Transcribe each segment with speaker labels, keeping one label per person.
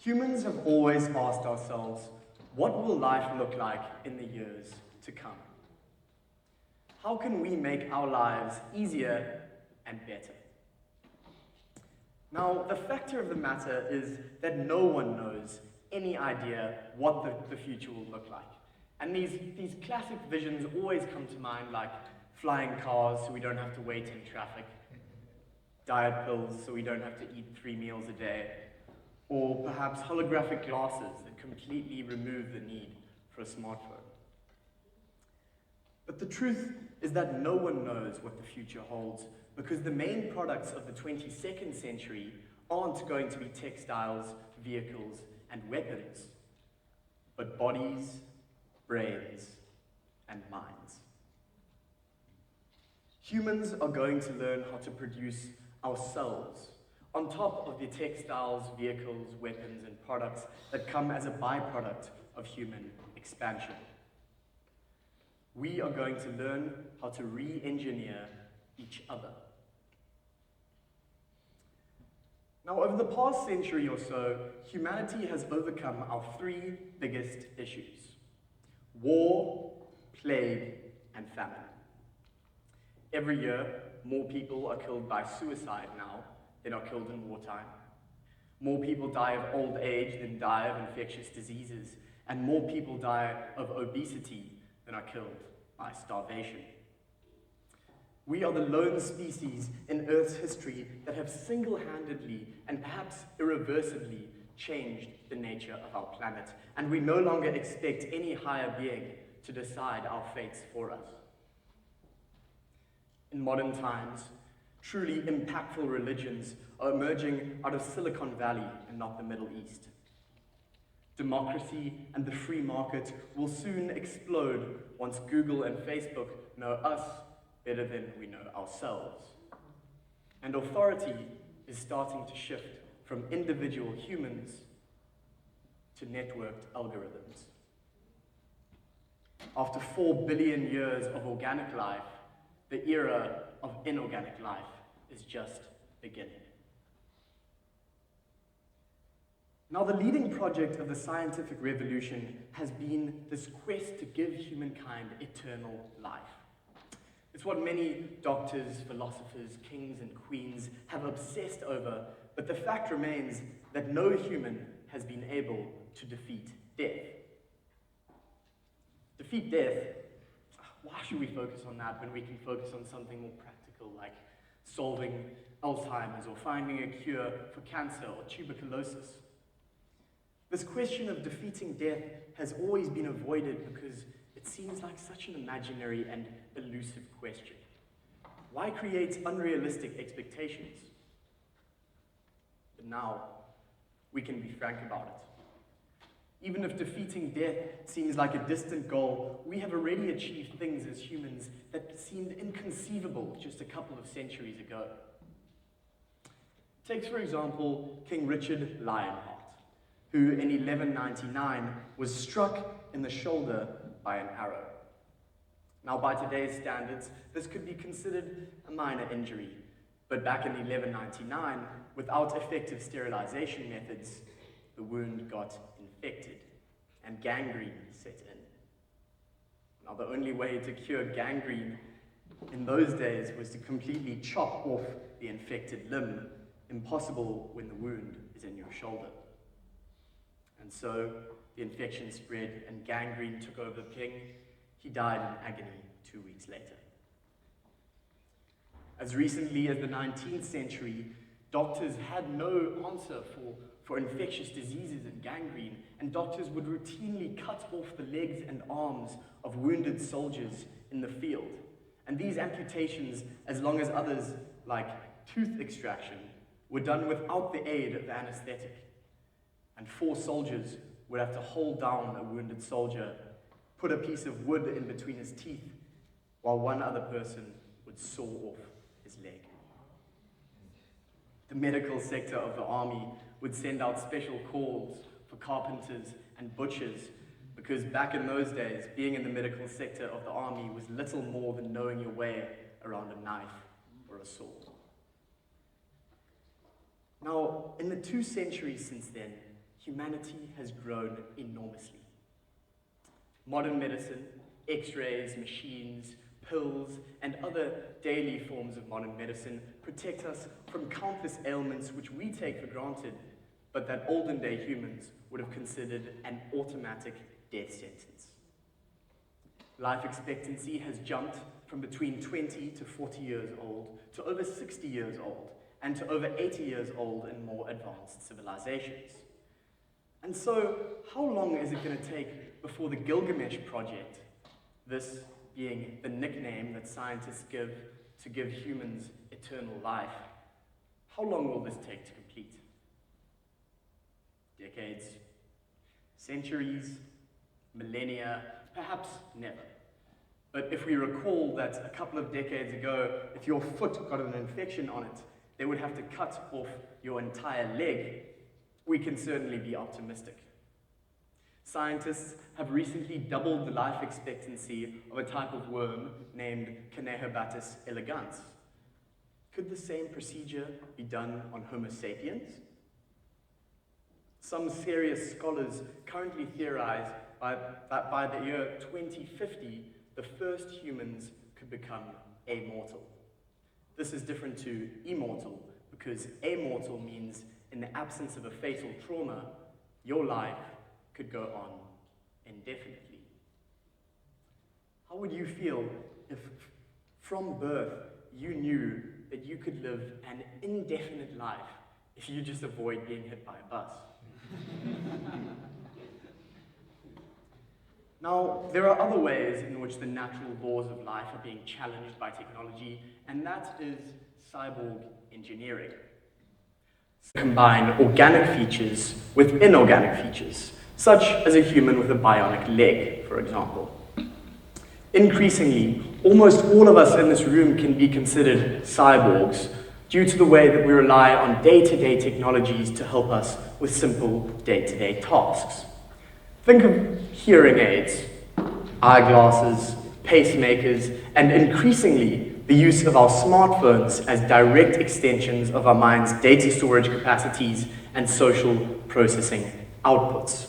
Speaker 1: Humans have always asked ourselves, what will life look like in the years to come? How can we make our lives easier and better? Now, the factor of the matter is that no one knows any idea what the future will look like. And these classic visions always come to mind, like flying cars so we don't have to wait in traffic, diet pills so we don't have to eat 3 meals a day, or perhaps holographic glasses that completely remove the need for a smartphone. But the truth is that no one knows what the future holds, because the main products of the 22nd century aren't going to be textiles, vehicles, and weapons, but bodies, brains, and minds. Humans are going to learn how to produce ourselves, on top of the textiles, vehicles, weapons, and products that come as a byproduct of human expansion. We are going to learn how to re-engineer each other. Now, over the past century or so, humanity has overcome our 3 biggest issues: war, plague, and famine. Every year, more people are killed by suicide now than are killed in wartime. More people die of old age than die of infectious diseases, and more people die of obesity than are killed by starvation. We are the lone species in Earth's history that have single-handedly and perhaps irreversibly changed the nature of our planet, and we no longer expect any higher being to decide our fates for us. In modern times, truly impactful religions are emerging out of Silicon Valley and not the Middle East. Democracy and the free market will soon explode once Google and Facebook know us better than we know ourselves. And authority is starting to shift from individual humans to networked algorithms. After 4 billion years of organic life, the era of inorganic life is just beginning. Now, the leading project of the scientific revolution has been this quest to give humankind eternal life. It's what many doctors, philosophers, kings, and queens have obsessed over, but the fact remains that no human has been able to defeat death. Defeat death? Why should we focus on that when we can focus on something more practical, like solving Alzheimer's or finding a cure for cancer or tuberculosis? This question of defeating death has always been avoided because it seems like such an imaginary and elusive question. Why create unrealistic expectations? But now, we can be frank about it. Even if defeating death seems like a distant goal, we have already achieved things as humans that seemed inconceivable just a couple of centuries ago. Take, for example, King Richard Lionheart, who in 1199 was struck in the shoulder by an arrow. Now, by today's standards, this could be considered a minor injury, but back in 1199, without effective sterilization methods, the wound got infected, and gangrene set in. Now, the only way to cure gangrene in those days was to completely chop off the infected limb, impossible when the wound is in your shoulder. And so, the infection spread and gangrene took over the king. He died in agony 2 weeks later. As recently as the 19th century, doctors had no answer for infectious diseases and gangrene, and doctors would routinely cut off the legs and arms of wounded soldiers in the field. And these amputations, as long as others, like tooth extraction, were done without the aid of the anesthetic. And 4 soldiers would have to hold down a wounded soldier, put a piece of wood in between his teeth, while one other person would saw off his leg. The medical sector of the army would send out special calls for carpenters and butchers, because back in those days, being in the medical sector of the army was little more than knowing your way around a knife or a sword. Now, in the 2 centuries since then, humanity has grown enormously. Modern medicine, X-rays, machines, pills, and other daily forms of modern medicine protect us from countless ailments which we take for granted, but that olden day humans would have considered an automatic death sentence. Life expectancy has jumped from between 20 to 40 years old to over 60 years old, and to over 80 years old in more advanced civilizations. And so, how long is it going to take before the Gilgamesh Project, this being the nickname that scientists give to give humans eternal life, how long will this take to complete? Decades, centuries, millennia, perhaps never. But if we recall that a couple of decades ago, if your foot got an infection on it, they would have to cut off your entire leg, we can certainly be optimistic. Scientists have recently doubled the life expectancy of a type of worm named Caneherbatus elegans. Could the same procedure be done on Homo sapiens? Some serious scholars currently theorize that by the year 2050, the first humans could become amortal. This is different to immortal, because amortal means in the absence of a fatal trauma, your life could go on indefinitely. How would you feel if from birth you knew that you could live an indefinite life if you just avoid being hit by a bus? Now, there are other ways in which the natural laws of life are being challenged by technology, and that is cyborg engineering. Combine organic features with inorganic features, such as a human with a bionic leg, for example. Increasingly, almost all of us in this room can be considered cyborgs due to the way that we rely on day-to-day technologies to help us with simple day-to-day tasks. Think of hearing aids, eyeglasses, pacemakers, and increasingly the use of our smartphones as direct extensions of our mind's data storage capacities and social processing outputs.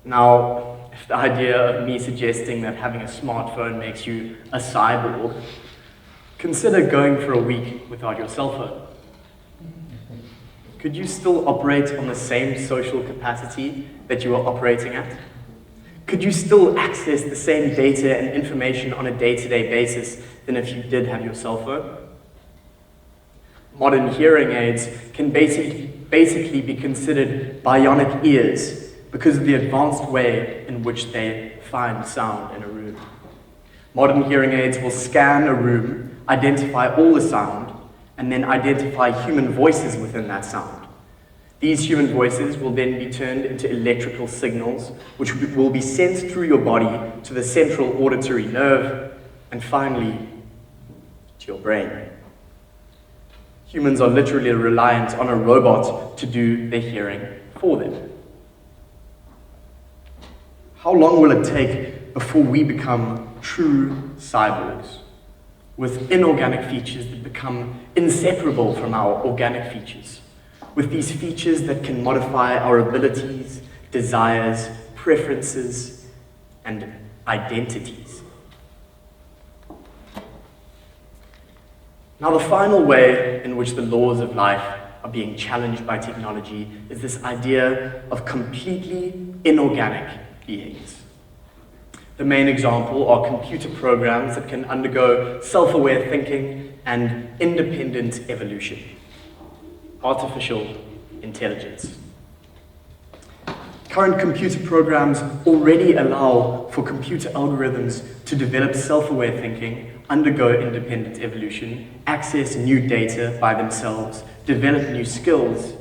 Speaker 1: Now, if the idea of me suggesting that having a smartphone makes you a cyborg, consider going for a week without your cell phone. Could you still operate on the same social capacity that you are operating at? Could you still access the same data and information on a day-to-day basis than if you did have your cell phone? Modern hearing aids can basically be considered bionic ears because of the advanced way in which they find sound in a room. Modern hearing aids will scan a room, identify all the sound, and then identify human voices within that sound. These human voices will then be turned into electrical signals, which will be sent through your body to the central auditory nerve, and finally, to your brain. Humans are literally reliant on a robot to do their hearing for them. How long will it take before we become true cyborgs, with inorganic features that become inseparable from our organic features, with these features that can modify our abilities, desires, preferences, and identities? Now, the final way in which the laws of life are being challenged by technology is this idea of completely inorganic beings. The main example are computer programs that can undergo self-aware thinking and independent evolution. Artificial intelligence. Current computer programs already allow for computer algorithms to develop self-aware thinking, undergo independent evolution, access new data by themselves, develop new skills,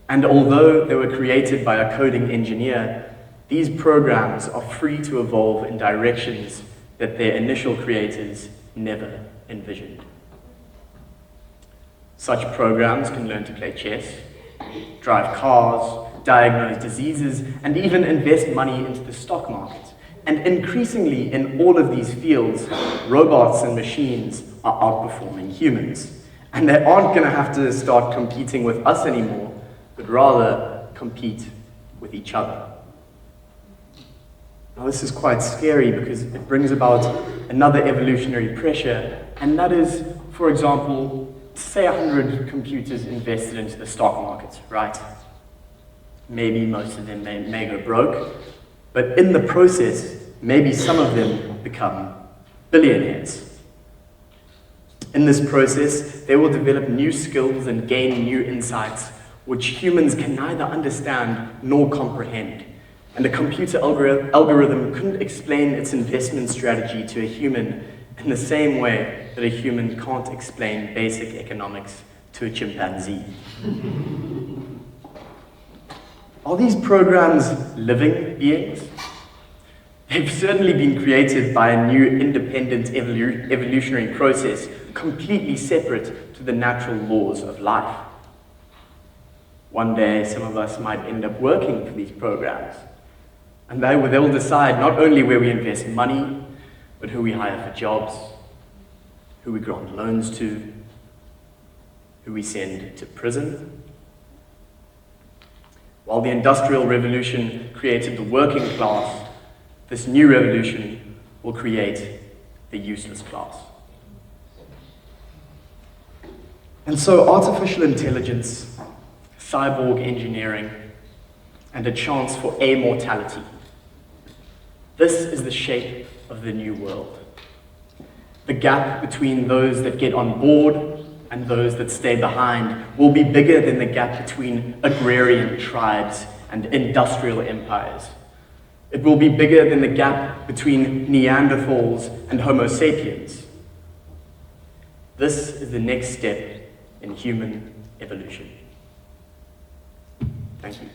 Speaker 1: and although they were created by a coding engineer, these programs are free to evolve in directions that their initial creators never envisioned. Such programs can learn to play chess, drive cars, diagnose diseases, and even invest money into the stock market. And increasingly in all of these fields, robots and machines are outperforming humans. And they aren't going to have to start competing with us anymore, but rather compete with each other. Now this is quite scary because it brings about another evolutionary pressure, and that is, for example, say 100 computers invested into the stock market, right? Maybe most of them may go broke, but in the process, maybe some of them become billionaires. In this process, they will develop new skills and gain new insights which humans can neither understand nor comprehend. And a computer algorithm couldn't explain its investment strategy to a human in the same way that a human can't explain basic economics to a chimpanzee. Are these programs living beings? They've certainly been created by a new independent evolutionary process completely separate to the natural laws of life. One day, some of us might end up working for these programs, and they will decide not only where we invest money, but who we hire for jobs, who we grant loans to, who we send to prison. While the Industrial Revolution created the working class, this new revolution will create the useless class. And so artificial intelligence, cyborg engineering, and a chance for immortality. This is the shape of the new world. The gap between those that get on board and those that stay behind will be bigger than the gap between agrarian tribes and industrial empires. It will be bigger than the gap between Neanderthals and Homo sapiens. This is the next step in human evolution. Thank you.